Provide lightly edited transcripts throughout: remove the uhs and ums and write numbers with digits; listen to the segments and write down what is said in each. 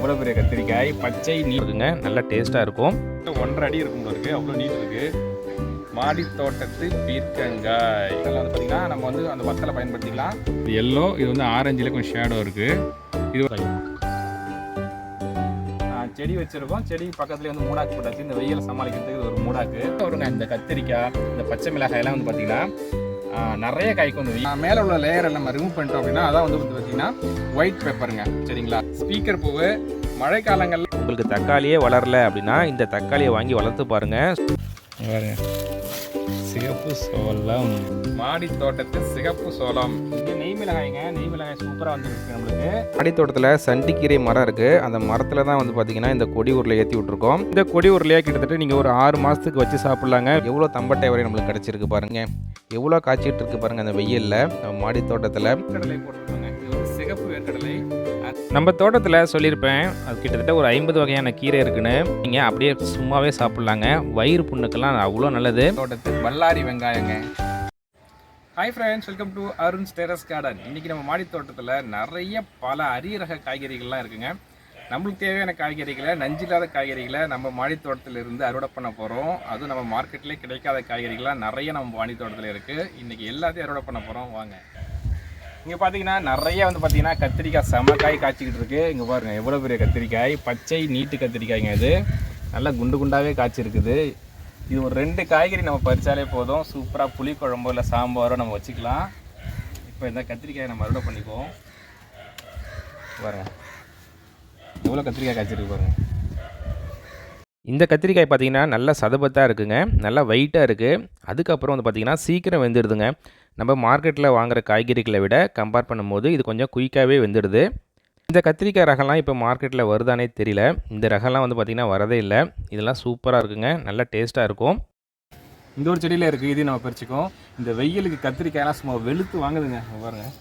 எவ்வளோ பெரிய கத்திரிக்காய் பச்சை நீருங்க, நல்லா டேஸ்ட்டாக இருக்கும். 1.5 அடி இருக்கும் இருக்குது, அவ்வளோ நீட் இருக்குது. மாடி தோட்டத்து பீர்க்கங்காய் இதெல்லாம் வந்து பார்த்திங்கன்னா நம்ம வந்து அந்த வத்தலை பயன்படுத்திக்கலாம். இது எல்லோ, இது வந்து ஆரஞ்சில் கொஞ்சம் ஷேடோ இருக்குது. இது செடி வச்சுருக்கோம். செடி பக்கத்துலேயே வந்து மூடாக்கு போட்டாச்சு. இந்த வெயிலை சமாளிக்கிறதுக்கு இது ஒரு மூடாக்கு வருங்க. இந்த கத்திரிக்காய், இந்த பச்சை மிளகாய் எல்லாம் வந்து பார்த்திங்கன்னா நிறைய காய்க்கு வந்து மேலே உள்ள லேயர் எல்லாம் நம்ம ரிமூவ் பண்ணிட்டோம் அப்படின்னா அதான் வந்து பார்த்திங்கன்னா ஒயிட் பெப்பருங்க. சரிங்களா? ஸ்பீக்கர் பூவு மழை காலங்களில் உங்களுக்கு தக்காளியே வளரல அப்படின்னா இந்த தக்காளியை வாங்கி வளர்த்து பாருங்கள். பாருங்க, சிகப்பு சோளம், மாடி தோட்டத்து சிகப்பு சோளம். இங்கே நெய் மிளகாய்ங்க, நெய் மிளகாய் சூப்பராக வந்துருக்கு நம்மளுக்கு. மாடி தோட்டத்தில் சண்டிக்கீரை மரம் இருக்குது. அந்த மரத்தில் தான் வந்து பார்த்தீங்கன்னா இந்த கொடி உருளை ஏற்றி விட்ருக்கோம். இந்த கொடி உருளையாக கிட்டத்தட்ட நீங்கள் ஒரு 6 மாதத்துக்கு வச்சு சாப்பிட்லாங்க. எவ்வளோ தம்பட்டை வரை நம்மளுக்கு கிடச்சிருக்கு பாருங்கள், எவ்வளோ காய்ச்சிட்டு இருக்கு பாருங்கள் அந்த வெயிலில். மாடி தோட்டத்தில் கடலை போட்டுருக்காங்க. இது வந்து சிகப்பு வேர்க்கடலை. நம்ம தோட்டத்தில் சொல்லியிருப்பேன், அது கிட்டத்தட்ட ஒரு 50 வகையான கீரை இருக்குன்னு. நீங்கள் அப்படியே சும்மாவே சாப்பிட்லாங்க. வயிறு புண்ணுக்கெல்லாம் அவ்வளோ நல்லது. தோட்டத்து பல்லாரி வெங்காயங்க. Hi friends, welcome to Arun's terrace garden. இன்றைக்கி நம்ம மாடி தோட்டத்தில் நிறைய பல அரிய ரக காய்கறிகள்லாம் இருக்குங்க. நம்மளுக்கு தேவையான காய்கறிகளை, நஞ்சில்லாத காய்கறிகளை நம்ம மாடி தோட்டத்திலிருந்து அறுவடை பண்ண போகிறோம். அதுவும் நம்ம மார்க்கெட்லேயே கிடைக்காத காய்கறிகள்லாம் நிறைய நம்ம மாடி தோட்டத்தில் இருக்குது. இன்றைக்கி எல்லாத்தையும் அறுவடை பண்ண போகிறோம், வாங்க. இங்கே பார்த்தீங்கன்னா நிறைய வந்து பார்த்தீங்கன்னா கத்திரிக்காய் செமக்காய் காய்ச்சிக்கிட்டு இருக்குது. இங்கே பாருங்கள் எவ்வளோ பெரிய கத்திரிக்காய், பச்சை நீட்டு கத்திரிக்காய்ங்க. இது நல்லா குண்டு குண்டாகவே காய்ச்சிருக்குது. இது ஒரு 2 காய்கறி நம்ம பறித்தாலே போதும், சூப்பராக புளி குழம்போ இல்லை சாம்பாரோ நம்ம வச்சுக்கலாம். இப்போ இந்த கத்திரிக்காயை நம்ம அறுவடை பண்ணிக்குவோம். பாருங்கள் எவ்வளோ கத்திரிக்காய் காய்ச்சிருக்கு பாருங்கள். இந்த கத்திரிக்காய் பார்த்திங்கன்னா நல்லா சதபத்தாக இருக்குங்க, நல்லா வெயிட்டாக இருக்குது. அதுக்கப்புறம் வந்து பார்த்திங்கன்னா சீக்கிரம் வெந்துடுதுங்க. நம்ம மார்க்கெட்டில் வாங்குகிற காய்கறிகளை விட கம்பேர் பண்ணும்போது இது கொஞ்சம் குயிக்காகவே வெந்துடுது. இந்த கத்திரிக்காய் ரகம்லாம் இப்போ மார்க்கெட்டில் வருதானே தெரியல. இந்த ரகம்லாம் வந்து பார்த்திங்கன்னா வரதே இல்லை. இதெல்லாம் சூப்பராக இருக்குங்க, நல்லா டேஸ்ட்டாக இருக்கும். இந்த ஒரு செடியில் இருக்குது, இதையும் நம்ம பறிச்சிக்கோம். இந்த வெயிலுக்கு கத்திரிக்காயெல்லாம் சும்மா வெளுத்து வாங்குதுங்க பாருங்கள்.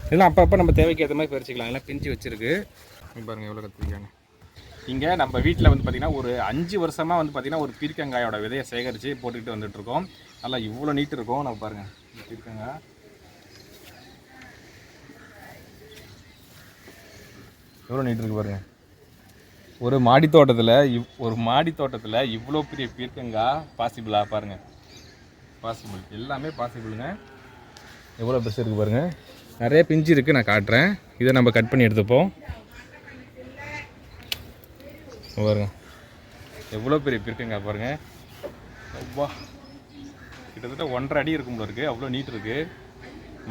இதெல்லாம் அப்பப்போ நம்ம தேவைக்கு ஏற்ற மாதிரி பறிச்சிக்கலாம். எல்லாம் பிஞ்சு வச்சுருக்கு பாருங்கள் எவ்வளோ கத்திரிக்காய்ங்க. இங்கே நம்ம வீட்டில் வந்து பார்த்திங்கன்னா ஒரு 5 வருஷமாக வந்து பார்த்திங்கன்னா ஒரு பீர்க்கங்காயோட விதையை சேகரித்து போட்டுக்கிட்டு வந்துட்டுருக்கோம். நல்லா இவ்வளோ நீட்டு இருக்கும். நம்ம பாருங்கள் இந்த பீர்க்கங்காய் எவ்வளோ நீட்டு இருக்குது பாருங்கள். ஒரு மாடி தோட்டத்தில் இவ்வளோ பெரிய பீர்க்கங்காய் பாசிபிளாக பாருங்கள். பாசிபிள், எல்லாமே பாசிபிளுங்க. எவ்வளோ பெருசு இருக்குது பாருங்கள். நிறைய பிஞ்சு இருக்குது, நான் காட்டுறேன். இதை நம்ம கட் பண்ணி எடுத்துப்போம். பாருங்க எவ்வளோ பெரிய பீர்க்கங்காய் பாருங்கள். வா, கிட்டத்தட்ட 1.5 அடி இருக்கும் போல இருக்குது, அவ்வளோ நீட் இருக்குது.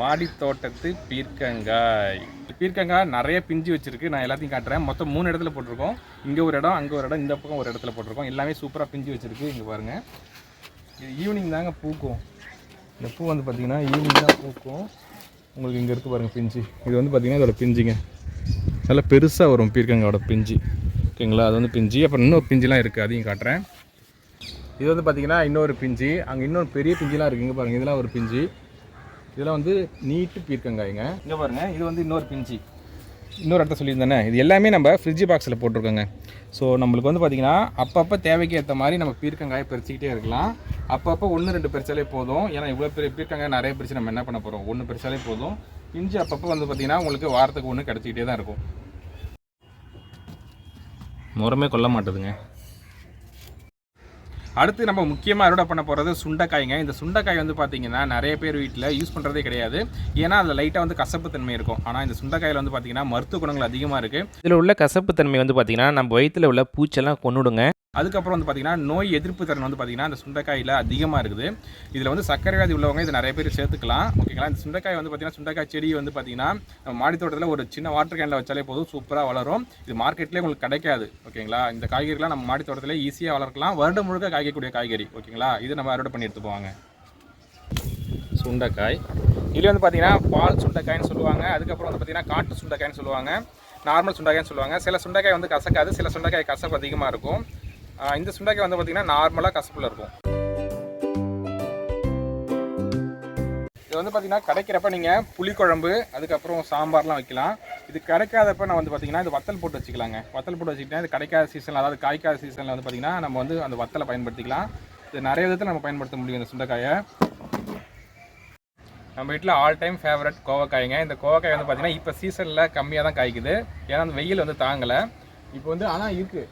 மாடி தோட்டத்து பீர்க்கங்காய். பீர்க்கங்காய் நிறைய பிஞ்சு வச்சுருக்கு. நான் எல்லாத்தையும் காட்டுறேன். மொத்தம் 3 இடத்துல போட்டிருக்கோம். இங்கே ஒரு இடம், அங்கே ஒரு இடம், இந்த பக்கம் ஒரு இடத்துல போட்டிருக்கோம். எல்லாமே சூப்பராக பிஞ்சு வச்சுருக்கு. இங்கே பாருங்கள், இது ஈவினிங் தாங்க பூக்கும். இந்த பூ வந்து பார்த்திங்கன்னா ஈவினிங் தான் பூக்கும். உங்களுக்கு இங்கே இருக்குது பாருங்கள் பிஞ்சு. இது வந்து பார்த்திங்கன்னா இதோட பிஞ்சுங்க, நல்லா பெருசாக வரும் பீர்க்கங்காயோட பிஞ்சு. ஓகேங்களா? அது வந்து பிஞ்சு. அப்புறம் இன்னொரு பிஞ்சுலாம் இருக்குது, அதையும் காட்டுறேன். இது வந்து பார்த்திங்கன்னா இன்னொரு பிஞ்சு, அங்கே இன்னொரு பெரிய பிஞ்சுலாம் இருக்குது. இங்கே பாருங்கள், இதெல்லாம் ஒரு பிஞ்சு. இதெல்லாம் வந்து நீட்டு பீர்க்கங்காய்ங்க. இங்கே பாருங்கள், இது வந்து இன்னொரு பிஞ்சு. இன்னொரு இடத்த சொல்லியிருந்தேனே, இது எல்லாமே நம்ம ஃப்ரிட்ஜ் பாக்ஸில் போட்டிருக்கோங்க. ஸோ நம்மளுக்கு வந்து பார்த்திங்கன்னா அப்பப்போ தேவைக்கு ஏற்ற மாதிரி நம்ம பீர்க்கங்காயை பறிச்சிக்கிட்டே இருக்கலாம். அப்பப்போ 1-2 பறிச்சாலே போதும். ஏன்னா இவ்வளோ பெரிய பீர்க்கங்காய் நிறைய பறிச்சு நம்ம என்ன பண்ண போகிறோம், 1 பறிச்சாலே போதும். பிஞ்சு அப்பப்போ வந்து பார்த்திங்கன்னா உங்களுக்கு வாரத்துக்கு 1 கிடச்சிக்கிட்டே தான் இருக்கும். முறமே கொல்ல மாட்டுதுங்க. அடுத்து நம்ம முக்கியமாக அறுவடை பண்ண போகிறது சுண்டைக்காய்ங்க. இந்த சுண்டைக்காய் வந்து பார்த்திங்கன்னா நிறைய பேர் வீட்டில் யூஸ் பண்ணுறதே கிடையாது. ஏன்னா அதில் லைட்டாக வந்து கசப்பு தன்மை இருக்கும். ஆனால் இந்த சுண்டைக்காயில் வந்து பார்த்திங்கன்னா மருத்துவ குணங்கள் அதிகமாக இருக்குது. இதில் உள்ள கசப்பு தன்மை வந்து பார்த்திங்கன்னா நம்ம வயிற்றில் உள்ள பூச்செல்லாம் கொன்னுடுங்க. அதுக்கப்புறம் வந்து பார்த்திங்கன்னா நோய் எதிர்ப்பு திறன் வந்து பார்த்திங்கன்னா இந்த சுண்டைக்காயில் அதிகமாக இருக்குது. இதில் வந்து சர்க்கரை வியாதி உள்ளவங்க இது நிறைய பேர் சேர்த்துக்கலாம். ஓகேங்களா? இந்த சுண்டைக்காய் வந்து பார்த்திங்கன்னா சுண்டைக்காய் செடி வந்து பார்த்திங்கன்னா நம்ம மாடி தோட்டத்தில் ஒரு சின்ன வாட்டர் கேனில் வச்சாலே போதும், சூப்பராக வளரும். இது மார்க்கெட்லேயே உங்களுக்கு கிடைக்காது. ஓகேங்களா? இந்த காய்கறிலாம் நம்ம மாடி தோட்டத்தில் ஈஸியாக வளர்க்கலாம். வருடம் முழுக்க காய்க்கக்கூடிய காய்கறி. ஓகேங்களா? இது நம்ம அறுவடை பண்ணி எடுத்துக்குவாங்க. சுண்டைக்காய் இதில் வந்து பார்த்திங்கன்னா பால் சுண்டைக்காய்னு சொல்லுவாங்க. அதுக்கப்புறம் வந்து பார்த்திங்கன்னா காட்டு சுண்டைக்காய்னு சொல்லுவாங்க, நார்மல் சுண்டைக்காய்னு சொல்லுவாங்க. சில சுண்டைக்காய் வந்து கசக்காது, சில சுண்டைக்காய் கசப்பு அதிகமாக இருக்கும். இந்த சுண்டைக்காய் வந்து பார்த்திங்கன்னா நார்மலாக கசப்பில் இருக்கும். இது வந்து பார்த்திங்கன்னா கிடைக்கிறப்ப நீங்கள் புளிக்குழம்பு அதுக்கப்புறம் சாம்பார்லாம் வைக்கலாம். இது கிடைக்காதப்ப நான் வந்து பார்த்திங்கன்னா இது வத்தல் போட்டு வச்சுக்கலாங்க. வத்தல் போட்டு வச்சுக்கிட்டேன். இது கிடைக்காத சீசனில், அதாவது காய்க்காத சீசனில் வந்து பார்த்திங்கன்னா நம்ம வந்து அந்த வத்தலை பயன்படுத்திக்கலாம். இது நிறைய விதத்தில் நம்ம பயன்படுத்த முடியும் இந்த சுண்டைக்காயை. நம்ம வீட்டில் ஆல் டைம் ஃபேவரட் கோவக்காய்ங்க. இந்த கோவக்காய் வந்து பார்த்திங்கன்னா இப்போ சீசனில் கம்மியாக தான் காய்க்குது, ஏன்னா அந்த வெயில் வந்து தாங்கலை. இப்போ வந்து ஆனால் இருக்குது,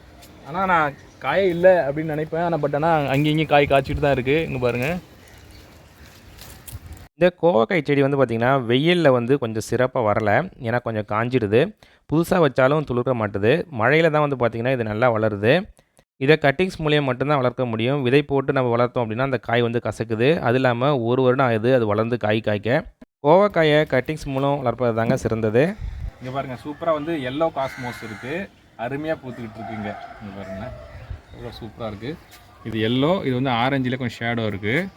ஆனால் நான் காயே இல்லை அப்படின்னு நினைப்பேன். ஆனால் அங்கேயும் இங்கேயும் காய் காய்ச்சிட்டு தான் இருக்குது. இங்கே பாருங்கள், இந்த கோவக்காய் செடி வந்து பார்த்திங்கன்னா வெயிலில் வந்து கொஞ்சம் சிறப்பாக வரலை, ஏன்னா கொஞ்சம் காஞ்சிடுது. புதுசாக வச்சாலும் துளுக்க மாட்டுது. மழையில் தான் வந்து பார்த்திங்கன்னா இது நல்லா வளருது. இதை கட்டிங்ஸ் மூலியம் மட்டும்தான் வளர்க்க முடியும். விதை போட்டு நம்ம வளர்த்தோம் அப்படின்னா அந்த காய் வந்து கசக்குது. அது இல்லாமல் ஒரு வருடம் ஆகுது அது வளர்ந்து காய்க்க. கோவக்காயை கட்டிங்ஸ் மூலம் வளர்ப்பது தாங்க சிறந்தது. இங்கே பாருங்கள், சூப்பராக வந்து எல்லோ காஸ்மோஸ் இருக்குது, அருமையாக பூத்துக்கிட்டு இருக்குங்க. இங்கே பாருங்கள் எவ்வளோ சூப்பராக இருக்குது. இது எல்லோ, இது வந்து ஆரஞ்சில் கொஞ்சம் ஷேடோ இருக்குது.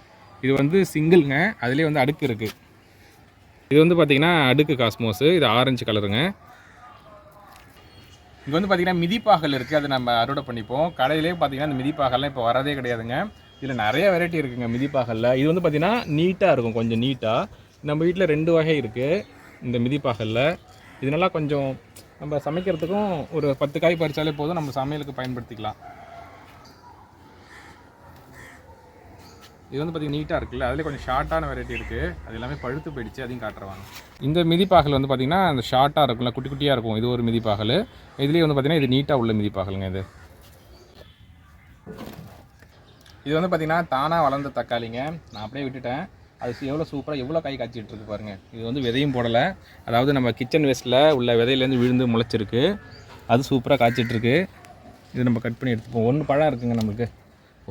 இது வந்து சிங்கிள்ங்க, அதுலேயே வந்து அடுக்கு இருக்குது. இது வந்து பார்த்திங்கன்னா அடுக்கு காஸ்மோஸு, இது ஆரஞ்சு கலருங்க. இங்கே வந்து பார்த்திங்கன்னா மிதிப்பாகல் இருக்குது, அதை நம்ம அறுவடை பண்ணிப்போம். கடையிலே பார்த்திங்கன்னா இந்த மிதிப்பாகல்லாம் இப்போ வரதே கிடையாதுங்க. இதில் நிறைய வெரைட்டி இருக்குங்க மிதிப்பாகலில். இது வந்து பார்த்திங்கன்னா நீட்டாக இருக்கும், கொஞ்சம் நீட்டாக. நம்ம வீட்டில் 2 வகை இருக்குது இந்த மிதிப்பாகலில். இது நல்லா கொஞ்சம் நம்ம சமைக்கிறதுக்கும் ஒரு 10 காய் பறித்தாலே போதும், நம்ம சமையலுக்கு பயன்படுத்திக்கலாம். இது வந்து பார்த்திங்கன்னா நீட்டாக இருக்குல்ல, அதில் கொஞ்சம் ஷார்ட்டான வெரைட்டி இருக்குது, அது எல்லாமே பழுத்து போயிடுச்சு, அதையும் காட்டுறவாங்க. இந்த மிதிப்பாகல் வந்து பார்த்திங்கன்னா அந்த ஷார்ட்டாக இருக்கும்ல, குட்டி குட்டியாக இருக்கும், இது ஒரு மிதிப்பாகல். இதுலேயே வந்து பார்த்திங்கன்னா இது நீட்டாக உள்ள மிதிப்பாகலுங்க. இது வந்து பார்த்திங்கன்னா தானாக வளர்ந்த தக்காளிங்க, நான் அப்படியே விட்டுட்டேன். அது எவ்வளோ சூப்பராக எவ்வளோ காய் காய்ச்சிட்டு இருக்கு பாருங்கள். இது வந்து விதையும் போடலை, அதாவது நம்ம கிச்சன் வேஸ்ட்டில் உள்ள விதையிலேருந்து விழுந்து முளைச்சிருக்கு, அது சூப்பராக காய்ச்சிட்ருக்கு. இது நம்ம கட் பண்ணி எடுத்துப்போம். 1 பழம் இருக்குங்க, நம்மளுக்கு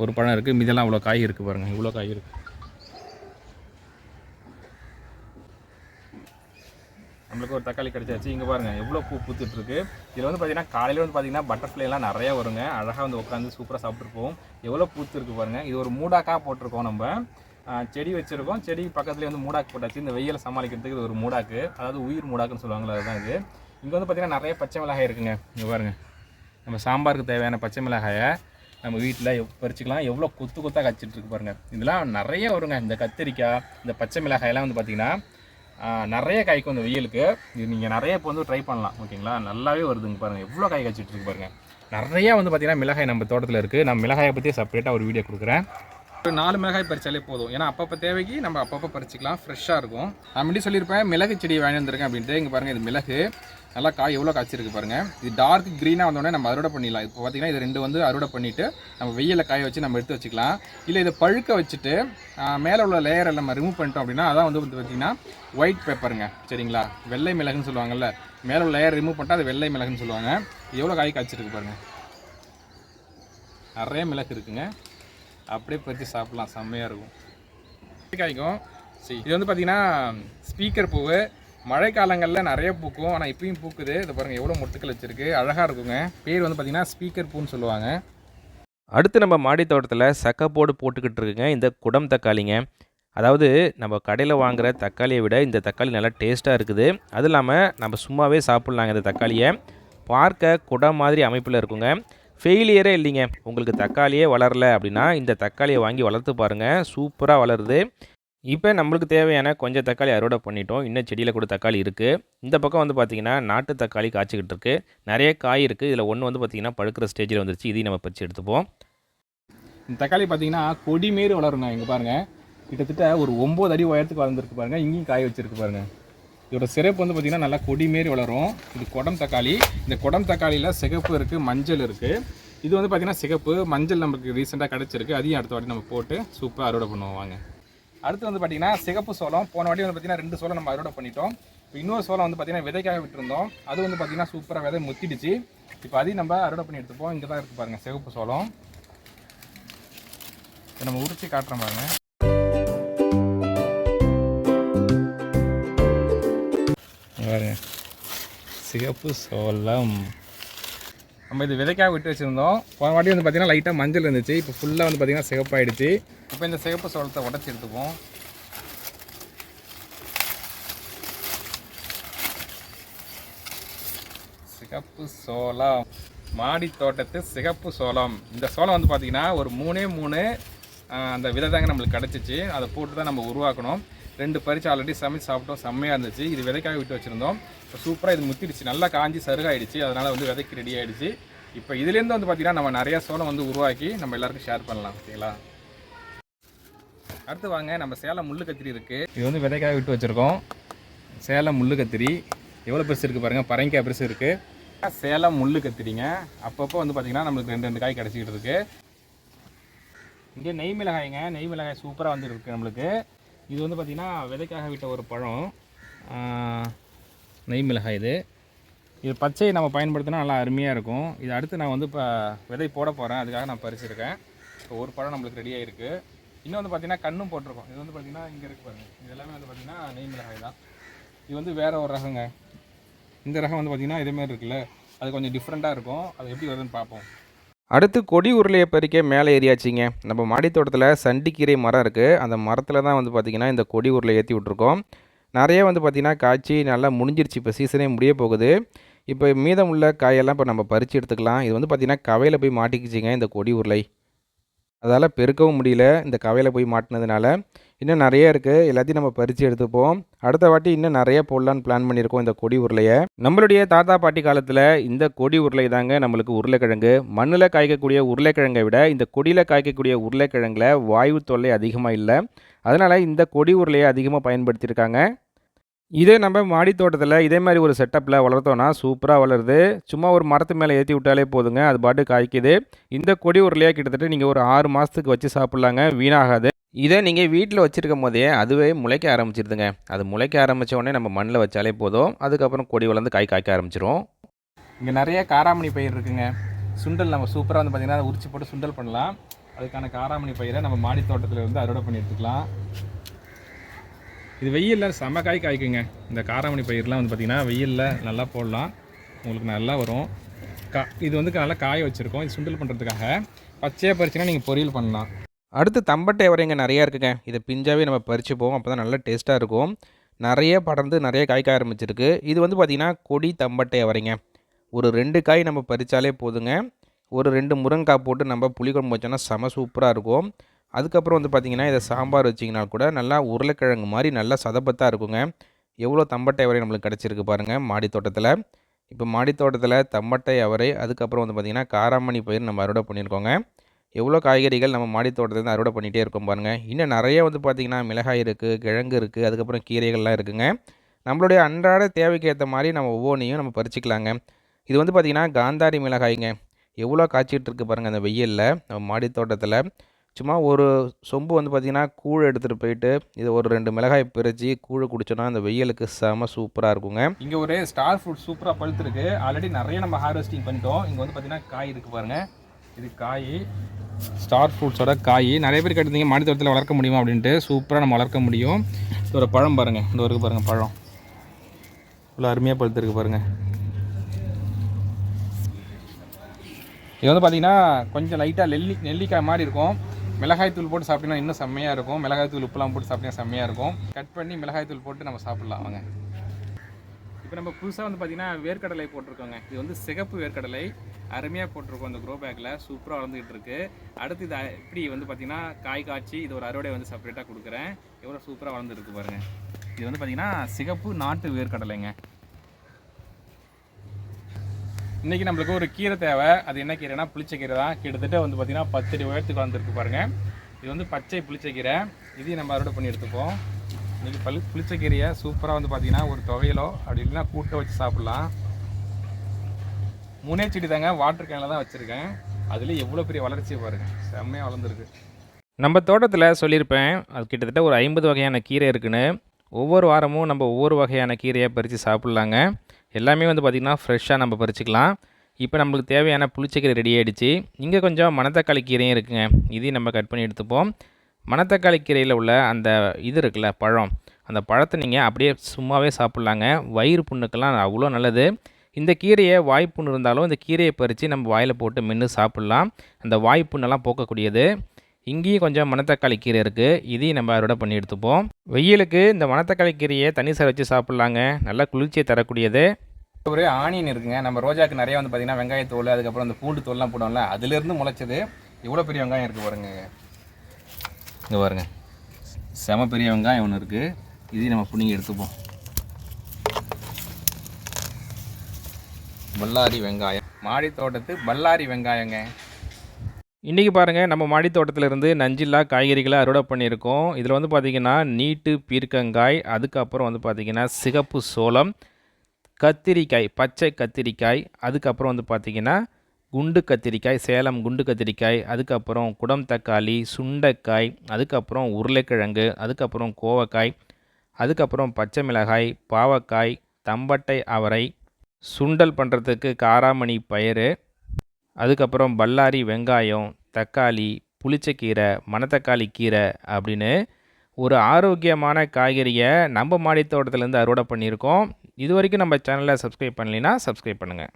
ஒரு பழம் இருக்குது, மீதெல்லாம் அவ்வளோ காய் இருக்குது பாருங்கள், இவ்வளோ காய் இருக்குது. நம்மளுக்கு ஒரு தக்காளி கிடச்சாச்சு. இங்கே பாருங்கள் எவ்வளோ பூ பூத்துட்ருக்கு. இதில் வந்து பார்த்திங்கன்னா காலையில் வந்து பார்த்திங்கன்னா பட்டர்ஃப்ளைலாம் நிறையா வருங்க, அழகாக வந்து உட்காந்து சூப்பராக சாப்பிட்ருப்போம். எவ்வளோ பூத்துருக்கு பாருங்கள். இது ஒரு மூடாக்காக போட்டிருக்கோம், நம்ம செடி வச்சுருக்கோம், செடி பக்கத்துலேயே வந்து மூடாக்கு போட்டாச்சு. இந்த வெயிலை சமாளிக்கிறதுக்கு இது ஒரு மூடாக்கு, அதாவது உயிர் மூடாக்குன்னு சொல்லுவாங்களே, அதுதான் இது. இங்கே வந்து பார்த்திங்கன்னா நிறைய பச்சை மிளகாய் இருக்குங்க. இங்கே பாருங்கள், நம்ம சாம்பாருக்கு தேவையான பச்சை மிளகாயை நம்ம வீட்டில் பறிச்சிக்கலாம். எவ்வளோ கொத்து கொத்தாக காய்ச்சிட்ருக்கு பாருங்கள். இதெல்லாம் நிறைய வருங்க. இந்த கத்திரிக்காய், இந்த பச்சை மிளகாயெல்லாம் வந்து பார்த்திங்கன்னா நிறைய காய்க்கும் இந்த வெயிலுக்கு. இது நீங்கள் நிறைய இப்போ வந்து ட்ரை பண்ணலாம், ஓகேங்களா. நல்லாவே வருதுங்க பாருங்கள், எவ்வளோ காய் காய்ச்சிட்ருக்கு பாருங்கள். நிறையா வந்து பார்த்திங்கன்னா மிளகாய் நம்ம தோட்டத்தில் இருக்குது. நான் மிளகாயை பற்றி செப்பரேட்டாக ஒரு வீடியோ கொடுக்குறேன். ஒரு 4 மிளகாய் பறிச்சாலே போதும், ஏன்னா அப்பப்போ தேவைக்கு நம்ம அப்பப்போ பறிச்சிக்கலாம், ஃப்ரெஷ்ஷாக இருக்கும். நான் முன்னாடி சொல்லியிருப்பேன் மிளகு செடி வாங்கி வந்திருக்கேன் அப்படின்ட்டு. இங்கே பாருங்கள், இது மிளகு நல்லா காய் எவ்வளோ காய்ச்சிருக்கு பாருங்கள். இது டார்க் க்ரீனாக வந்தோடனே நம்ம அறுவடை பண்ணிடலாம். இப்போ பார்த்திங்கன்னா இது 2 வந்து அறுவடை பண்ணிவிட்டு நம்ம வெயிலில் காய வச்சு நம்ம எடுத்து வச்சுக்கலாம். இல்லை இதை பழுக்க வச்சுட்டு மேலே உள்ள லேயரை நம்ம ரிமூவ் பண்ணிட்டோம் அப்படின்னா அதான் வந்து பார்த்திங்கன்னா ஒயிட் பேப்பருங்க, சரிங்களா. வெள்ளை மிளகுன்னு சொல்லுவாங்கள்ல, மேலே உள்ள லேயர் ரிமூவ் பண்ணிட்டா அது வெள்ளை மிளகுன்னு சொல்லுவாங்க. எவ்வளோ காய் காய்ச்சிருக்கு பாருங்கள், நிறைய மிளகு இருக்குங்க. அப்படியே பறித்து சாப்பிட்லாம், செம்மையாக இருக்கும் காய்க்கும். சரி, இது வந்து பார்த்திங்கன்னா ஸ்பீக்கர் பூவு. மழை காலங்களில் நிறைய பூக்கும், ஆனால் இப்பயும் பூக்குது. இதை பாருங்கள் எவ்வளோ மொட்டுக்கள் வச்சுருக்கு, அழகாக இருக்குங்க. பேர் வந்து பார்த்திங்கன்னா ஸ்பீக்கர் பூன்னு சொல்லுவாங்க. அடுத்து நம்ம மாடி தோட்டத்தில் சக்கப்போடு போட்டுக்கிட்டு இருக்குங்க இந்த குடம் தக்காளிங்க. அதாவது நம்ம கடையில் வாங்குகிற தக்காளியை விட இந்த தக்காளி நல்லா டேஸ்ட்டாக இருக்குது. அது இல்லாமல் நம்ம சும்மாவே சாப்பிட்லாங்க. இந்த தக்காளியை பார்க்க குடம் மாதிரி அமைப்பில் இருக்குங்க, ஃபெயிலியரே இல்லைங்க. உங்களுக்கு தக்காளியே வளரலை அப்படின்னா இந்த தக்காளியை வாங்கி வளர்த்து பாருங்கள், சூப்பராக வளருது. இப்போ நம்மளுக்கு தேவையான கொஞ்சம் தக்காளி அறுவடை பண்ணிட்டோம், இன்னும் செடியில் கூட தக்காளி இருக்குது. இந்த பக்கம் வந்து பார்த்திங்கன்னா நாட்டு தக்காளி காய்ச்சிக்கிட்டு இருக்குது, நிறைய காய் இருக்குது. இதில் ஒன்று வந்து பார்த்திங்கன்னா பழுக்கிற ஸ்டேஜில் வந்துருச்சு, இதையும் நம்ம பறித்து எடுத்துப்போம். இந்த தக்காளி பார்த்திங்கன்னா கொடி மாரி வளருங்க. இங்கே பாருங்கள், கிட்டத்தட்ட ஒரு 9 அடி உயரத்துக்கு வளர்ந்துருக்கு பாருங்கள். இங்கேயும் காய் வச்சுருக்கு பாருங்கள். இதோட சிறப்பு வந்து பார்த்திங்கன்னா நல்லா கொடி மாரி வளரும். இது குடம் தக்காளி. இந்த குடம் தக்காளியில் சிகப்பு இருக்குது, மஞ்சள் இருக்குது. இது வந்து பார்த்திங்கன்னா சிகப்பு, மஞ்சள் நமக்கு ரீசெண்டாக கிடச்சிருக்கு. அதையும் அடுத்த வாட்டி நம்ம போட்டு சூப்பராக அறுவடை பண்ணுவோம் வாங்க. அடுத்து வந்து பார்த்திங்கன்னா சிகப்பு சோளம். போன வாட்டி வந்து பார்த்திங்கன்னா 2 சோளம் நம்ம அறுவடை பண்ணிட்டோம். இப்போ இன்னொரு சோளம் வந்து பார்த்திங்கன்னா விதைக்காக விட்டுருந்தோம், அது வந்து பார்த்திங்கன்னா சூப்பராக விதை முத்திடுச்சு. இப்போ அதையும் நம்ம அறுவடை பண்ணி எடுத்துப்போம். இங்கே தான் இருக்குது பாருங்கள் சிகப்பு சோளம். இதை நம்ம உரிச்சு காட்டுறோம் பாருங்கள். சிகப்பு சோளம் நம்ம இது விதைக்காக விட்டு வச்சுருந்தோம். போன வாட்டி வந்து பார்த்திங்கன்னா லைட்டாக மஞ்சள் இருந்துச்சு, இப்போ ஃபுல்லாக வந்து பார்த்திங்கன்னா சிகப்பாயிடுச்சு. இப்போ இந்த சிகப்பு சோளத்தை உடச்சி எடுத்துப்போம். சிகப்பு சோளம், மாடி தோட்டத்து சிகப்பு சோளம். இந்த சோளம் வந்து பார்த்திங்கன்னா ஒரு 3 அந்த விதை தாங்க நம்மளுக்கு கிடச்சிச்சு. அதை போட்டு தான் நம்ம உருவாக்கணும். 2 பறிச்சு ஆல்ரெடி சமைச்சு சாப்பிட்டோம், செம்மையாக இருந்துச்சு. இது விதைக்காக விட்டு வச்சுருந்தோம். இப்போ சூப்பராக இது முத்திடுச்சு, நல்லா காஞ்சி சருகாயிடுச்சு. அதனால் வந்து விதைக்கு ரெடி ஆகிடுச்சு. இப்போ இதுலேருந்து வந்து பார்த்திங்கன்னா நம்ம நிறையா சோளம் வந்து உருவாக்கி நம்ம எல்லாருக்கும் ஷேர் பண்ணலாம், ஓகேங்களா. அடுத்து வாங்க, நம்ம சேலம் முள்ளு கத்திரி இருக்குது. இது வந்து விதைக்காக விட்டு வச்சுருக்கோம். சேலம் முள்ளு கத்திரி எவ்வளோ பெருசு இருக்குது பாருங்கள், பரங்கிக்காய் பெருசு இருக்குது. சேலம் முள்ளு கத்திரிங்க. அப்பப்போ வந்து பார்த்திங்கன்னா நம்மளுக்கு 2 காய் கிடச்சிக்கிட்டு இருக்குது. இங்கே நெய் மிளகாய்ங்க. நெய் மிளகாய் சூப்பராக வந்து இருக்குது நம்மளுக்கு. இது வந்து பார்த்திங்கன்னா விதைக்காக விட்ட ஒரு பழம் நெய் மிளகாய். இது பச்சையை நம்ம பயன்படுத்தினா நல்லா அருமையாக இருக்கும். இது அடுத்து நான் வந்து இப்போ விதை போட போகிறேன், அதுக்காக நான் பறிச்சிருக்கேன். இப்போ ஒரு பழம் நம்மளுக்கு ரெடியாக இருக்குது. இன்னும் வந்து பார்த்திங்கன்னா கண்ணும் போட்டிருக்கோம். இது வந்து பார்த்திங்கன்னா இங்கே இருக்குது பாருங்கள். இது எல்லாமே வந்து பார்த்திங்கன்னா நெய் மிளகாய் தான். இது வந்து வேறு ஒரு ரகங்க. இந்த ரகம் வந்து பார்த்திங்கன்னா இதேமாதிரி இருக்குல்ல, அது கொஞ்சம் டிஃப்ரெண்ட்டாக இருக்கும். அது எப்படி வருதுன்னு பார்ப்போம். அடுத்து கொடி உருளையை பறிக்க மேலே ஏறியாச்சிங்க. நம்ம மாடித்தோட்டத்தில் சண்டிக்கீரை மரம் இருக்குது. அந்த மரத்தில் தான் வந்து பார்த்திங்கன்னா இந்த கொடி உருளை ஏற்றி விட்ருக்கோம். நிறைய வந்து பார்த்திங்கன்னா காய்ச்சி நல்லா முடிஞ்சிருச்சு. இப்போ சீசனே முடிய போகுது. இப்போ மீதம் உள்ள காயெல்லாம் இப்போ நம்ம பறித்து எடுத்துக்கலாம். இது வந்து பார்த்திங்கன்னா கவையில் போய் மாட்டிக்கிச்சிங்க இந்த கொடி உருளை. அதால் பெருக்கவும் முடியல இந்த கவையில் போய் மாட்டினதுனால. இன்னும் நிறைய இருக்குது, எல்லாத்தையும் நம்ம பறித்து எடுத்துப்போம். அடுத்த வாட்டி இன்னும் நிறைய போடலான்னு பிளான் பண்ணியிருக்கோம் இந்த கொடி உருளையை. நம்மளுடைய தாத்தா பாட்டி காலத்தில் இந்த கொடி உருளை தாங்க நம்மளுக்கு உருளைக்கிழங்கு. மண்ணில் காய்க்கக்கூடிய உருளைக்கிழங்கை விட இந்த கொடியில் காய்க்கக்கூடிய உருளைக்கிழங்கில் வாயு தொல்லை அதிகமாக இல்லை. அதனால் இந்த கொடி உருளையை அதிகமாக பயன்படுத்தியிருக்காங்க. இதே நம்ம மாடி தோட்டத்தில் இதே மாதிரி ஒரு செட்டப்பில் வளர்த்தோன்னா சூப்பராக வளருது. சும்மா ஒரு மரத்து மேலே ஏற்றி விட்டாலே போதுங்க, அது பாட்டு காய்க்குது. இந்த கொடி உருளையாக கிட்டத்தட்ட நீங்கள் ஒரு 6 மாதத்துக்கு வச்சு சாப்பிட்லாங்க, வீணாகாது. இதை நீங்கள் வீட்டில் வச்சுருக்கும் போதே அதுவே முளைக்க ஆரம்பிச்சிருதுங்க. அது முளைக்க ஆரம்பித்த உடனே நம்ம மண்ணில் வச்சாலே போதும். அதுக்கப்புறம் கொடி வளர்ந்து காய்க்க ஆரம்பிச்சிரும். இங்கே நிறைய காராமணி பயிர் இருக்குங்க. சுண்டல் நம்ம சூப்பராக வந்து பார்த்திங்கன்னா உரிச்சு போட்டு சுண்டல் பண்ணலாம். அதுக்கான காராமணி பயிரை நம்ம மாடி தோட்டத்தில் வந்து அறுவடை பண்ணி எடுத்துக்கலாம். இது வெயிலில் செம்ம காய்க்குங்க. இந்த காராமணி பயிரெலாம் வந்து பார்த்திங்கன்னா வெயிலில் நல்லா போடலாம், உங்களுக்கு நல்லா வரும். இது வந்து நல்லா காய வச்சுருக்கோம். இது சுண்டல் பண்ணுறதுக்காக. பச்சையாக பறிச்சுன்னா நீங்கள் பொரியல் பண்ணலாம். அடுத்து தம்பட்டை அவரைங்க நிறையா இருக்குங்க. இதை பிஞ்சாவே நம்ம பறிச்சுப்போம், அப்போ தான் நல்லா டேஸ்ட்டாக இருக்கும். நிறைய படர்ந்து நிறைய காய்க்க ஆரம்பிச்சிருக்கு. இது வந்து பார்த்திங்கன்னா கொடி தம்பட்டை அவரைங்க. ஒரு 2 காய் நம்ம பறித்தாலே போதுங்க. ஒரு 2 முருங்கைக்காய் போட்டு நம்ம புளிக்குழம்பு வச்சோன்னா செம சூப்பராக இருக்கும். அதுக்கப்புறம் வந்து பார்த்திங்கன்னா இதை சாம்பார் வச்சிங்கன்னா கூட நல்லா உருளைக்கிழங்கு மாதிரி நல்லா சதப்பத்தாக இருக்குங்க. எவ்வளோ தம்பட்டை அவரை நம்மளுக்கு கிடச்சிருக்கு பாருங்கள் மாடி தோட்டத்தில். இப்போ மாடி தோட்டத்தில் தம்பட்டை அவரை, அதுக்கப்புறம் வந்து பார்த்திங்கன்னா காராமணி பயிர் நம்ம அறுவடை பண்ணியிருக்கோங்க. எவ்வளோ காய்கறிகள் நம்ம மாடி தோட்டத்துலேருந்து அறுவடை பண்ணிகிட்டே இருக்கோம் பாருங்கள். இன்னும் நிறைய வந்து பார்த்திங்கன்னா மிளகாய் இருக்குது, கிழங்கு இருக்குது, அதுக்கப்புறம் கீரைகள்லாம் இருக்குதுங்க. நம்மளுடைய அன்றாட தேவைக்கு ஏற்ற மாதிரி நம்ம ஒவ்வொன்றையும் நம்ம பறிச்சிக்கலாங்க. இது வந்து பார்த்திங்கன்னா காந்தாரி மிளகாய்ங்க. எவ்வளோ காய்ச்சிட்டு இருக்குது பாருங்கள் அந்த வெயிலில் நம்ம மாடி தோட்டத்தில். சும்மா ஒரு சொம்பு வந்து பார்த்திங்கன்னா கூழ் எடுத்துகிட்டு போயிட்டு இது ஒரு 2 மிளகாய் பிரித்து கூழ் குடிச்சோன்னா அந்த வெயிலுக்கு செம சூப்பராக இருக்குங்க. இங்கே ஒரு ஸ்டார் ஃப்ரூட் சூப்பராக பழுத்துருக்கு. ஆல்ரெடி நிறைய நம்ம ஹார்வெஸ்டிங் பண்ணிட்டோம். இங்கே வந்து பார்த்திங்கன்னா காய் இருக்குது பாருங்கள். இது காய், ஸ்டார் ஃப்ரூட்ஸோட காய். நிறைய பேர் கேட்டிருந்தீங்க மாடி தோட்டத்தில் வளர்க்க முடியுமா அப்படின்ட்டு. சூப்பராக நம்ம வளர்க்க முடியும். இது ஒரு பழம் பாருங்கள், இந்த ஒரு பாருங்கள் பழம் இவ்வளோ அருமையாக பழுத்துருக்கு பாருங்கள். இது வந்து பார்த்திங்கன்னா கொஞ்சம் லைட்டாக நெல்லிக்காய் மாதிரி இருக்கும். மிளகாய் தூள் போட்டு சாப்பிட்டீங்கன்னா இன்னும் செம்மையாக இருக்கும். மிளகாய் தூள் உப்புலாம் போட்டு சாப்பிட்டீங்கன்னா செம்மையாக இருக்கும். கட் பண்ணி மிளகாய் தூள் போட்டு நம்ம சாப்பிட்லாம் வாங்க. இப்போ நம்ம புதுசாக வந்து பார்த்திங்கன்னா வேர்க்கடலை போட்டிருக்கோங்க. இது வந்து சிகப்பு வேர்க்கடலை அருமையாக போட்டிருக்கோம். இந்த க்ரோ பேக்கில் சூப்பராக வளர்ந்துக்கிட்டு இருக்குது. அடுத்து இது இப்படி வந்து பார்த்திங்கன்னா காய் காய்ச்சி இது ஒரு அறுவடை வந்து செப்பரேட்டாக கொடுக்குறேன். எவ்வளோ சூப்பராக வளர்ந்துருக்கு பாருங்கள். இது வந்து பார்த்திங்கன்னா சிகப்பு நாட்டு வேர்க்கடலைங்க. இன்றைக்கி நம்மளுக்கு ஒரு கீரை தேவை. அது என்ன கீரைனா புளிச்சக்கீரை தான். கிட்டத்தட்ட வந்து பார்த்திங்கன்னா 10 அடி உயரத்துக்கு வளர்ந்துருக்கு பாருங்கள். இது வந்து பச்சை புளிச்சக்கீரை. இதையும் நம்ம அறுவடை பண்ணி எடுத்துப்போம். இன்றைக்கி புளிச்சக்கீரையை சூப்பராக வந்து பார்த்திங்கன்னா ஒரு துவையலோ அப்படி இல்லைன்னா கூட்டை வச்சு சாப்பிட்லாம். 3 செடி தாங்க, வாட்டர் கேனில் தான் வச்சுருக்கேன். அதுலேயும் எவ்வளோ பெரிய வளர்ச்சியை பாருங்கள், செம்மையாக வளர்ந்துருக்கு. நம்ம தோட்டத்தில் சொல்லியிருப்பேன் அது கிட்டத்தட்ட ஒரு 50 வகையான கீரை இருக்குன்னு. ஒவ்வொரு வாரமும் நம்ம ஒவ்வொரு வகையான கீரையை பறித்து சாப்பிட்லாங்க. எல்லாமே வந்து பார்த்திங்கன்னா ஃப்ரெஷ்ஷாக நம்ம பறிச்சிக்கலாம். இப்போ நம்மளுக்கு தேவையான புளிச்சக்கீரை ரெடி ஆகிடுச்சு. இங்கே கொஞ்சம் மணத்தக்காளி கீரையும் இருக்குங்க. இதையும் நம்ம கட் பண்ணி எடுத்துப்போம். மணத்தக்காளி கீரையில் உள்ள அந்த இது இருக்குல்ல பழம், அந்த பழத்தை நீங்கள் அப்படியே சும்மாவே சாப்பிட்லாங்க. வயிறு புண்ணுக்கெல்லாம் அவ்வளோ நல்லது. இந்த கீரையை வாய்ப்புண்ணு இருந்தாலும் இந்த கீரையை பறித்து நம்ம வாயில் போட்டு மென்று சாப்பிட்லாம். அந்த வாய்ப்புண்ணெல்லாம் போக்கக்கூடியது. இங்கேயும் கொஞ்சம் மணத்தக்காளி கீரை இருக்குது. இதையும் நம்ம அறுவடை பண்ணி எடுத்துப்போம். வெயிலுக்கு இந்த மணத்தக்காளி கீரையை தண்ணி சார் வச்சு சாப்பிட்லாங்க. நல்லா குளிர்ச்சியை தரக்கூடியது. ஒரு ஆனியன் இருக்குங்க. நம்ம ரோஜாக்கு நிறைய வந்து பார்த்திங்கன்னா வெங்காயத்தோல், அதுக்கப்புறம் அந்த பூண்டு தோல்லாம் போடுவோம்ல, அதுலேருந்து முளைச்சது. இவ்வளோ பெரிய வெங்காயம் இருக்குது பாருங்க. இங்கே பாருங்க, செம பெரிய வெங்காயம் ஒன்று இருக்குது. இதையும் நம்ம புனிங்கி எடுத்துப்போம். பல்லாரி வெங்காயம், மாடி தோட்டத்து பல்லாரி வெங்காயங்க. இன்றைக்கி பாருங்கள் நம்ம மாடி தோட்டத்திலிருந்து நஞ்சில்லா காய்கறிகளை அறுவடை பண்ணியிருக்கோம். இதில் வந்து பார்த்திங்கன்னா நீட்டு பீர்க்கங்காய், அதுக்கப்புறம் வந்து பார்த்திங்கன்னா சிகப்பு சோளம், கத்திரிக்காய், பச்சை கத்திரிக்காய், அதுக்கப்புறம் வந்து பார்த்திங்கன்னா குண்டு கத்திரிக்காய், சேலம் குண்டு கத்திரிக்காய், அதுக்கப்புறம் குடம் தக்காளி, சுண்டைக்காய், அதுக்கப்புறம் உருளைக்கிழங்கு, அதுக்கப்புறம் கோவக்காய், அதுக்கப்புறம் பச்சை மிளகாய், பாவக்காய், தம்பட்டை அவரை, சுண்டல் பண்ணுறதுக்கு காராமணி பயிறு, அதுக்கப்புறம் பல்லாரி வெங்காயம், தக்காளி, புளிச்சக்கீரை, மணத்தக்காளி கீரை அப்படின்னு ஒரு ஆரோக்கியமான காய்கறியை நம்ம மாடி தோட்டத்துலேருந்து அறுவடை பண்ணியிருக்கோம். இது வரைக்கும் நம்ம சேனலை சப்ஸ்கிரைப் பண்ணலைன்னா சப்ஸ்கிரைப் பண்ணுங்கள்.